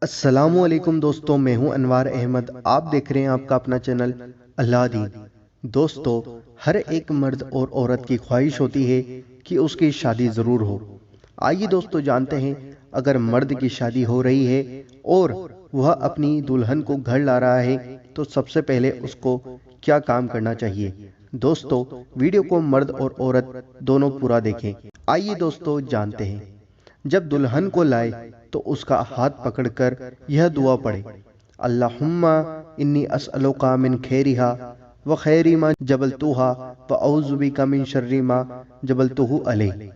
अस्सलामुअलैकुम दोस्तों, मैं हूं अनवार अहमद। आप देख रहे हैं आपका अपना चैनल अल्लाह दीन। दोस्तों, हर एक मर्द और औरत की ख्वाहिश होती है कि उसकी शादी ज़रूर हो। आइए दोस्तों जानते हैं, अगर मर्द की शादी हो रही है और वह अपनी दुल्हन को घर ला रहा है तो सबसे पहले उसको क्या काम करना चाहिए। दोस्तों, वीडियो को मर्द और औरत दोनों पूरा देखें। आइए दोस्तों जानते हैं। जब दुल्हन को लाए तो उसका हाथ पकड़कर यह दुआ पढ़े, अल्लाहुम्मा इन्नी अस्अलुका मिन खैरिहा व खैरी मा जबलतुहा व औज़ु बिका मिन शर्रि मा जबलतुहु अलैह।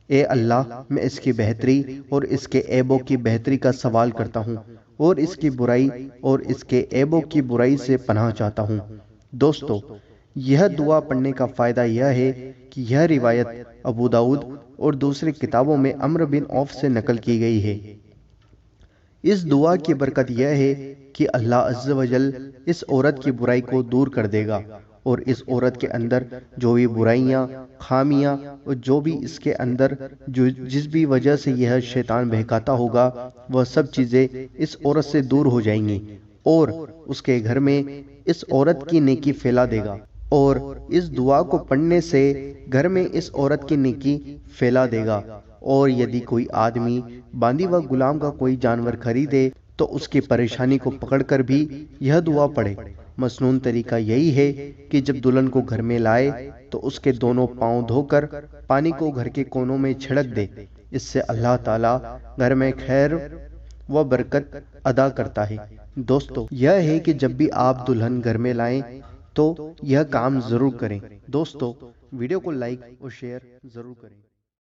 ए अल्लाह, मैं इसकी बेहतरी और इसके ऐबों की बेहतरी का सवाल करता हूँ और इसकी बुराई और इसके ऐबों की बुराई से पनाह चाहता हूँ। दोस्तों, यह दुआ पढ़ने का फ़ायदा यह है कि यह रिवायत अबू दाऊद और दूसरी किताबों में अम्र बिन औफ से नकल की गई है। इस दुआ की बरकत यह है कि अल्लाह अज़्ज़ व जल इस औरत की बुराई को दूर कर देगा और इस औरत के अंदर जो भी बुराइयां, खामियां और जो भी इसके अंदर जिस भी वजह से यह शैतान बहकाता होगा, वह सब चीज़ें इस औरत से दूर हो जाएंगी और उसके घर में इस औरत की नेकी फैला देगा। और इस दुआ को पढ़ने से घर में इस औरत की नेकी फैला देगा। और यदि कोई आदमी बांदी व गुलाम का कोई जानवर खरीदे तो उसकी परेशानी को पकड़कर भी यह दुआ पढ़े। मसनून तरीका यही है कि जब दुल्हन को घर में लाए तो उसके दोनों पांव धोकर पानी को घर के कोनों में छिड़क दे। इससे अल्लाह ताला घर में खैर व बरकत अदा करता है। दोस्तों, यह है कि जब भी आप दुल्हन घर में लाएं तो यह काम जरूर करें। दोस्तों, वीडियो को लाइक और शेयर जरूर करें।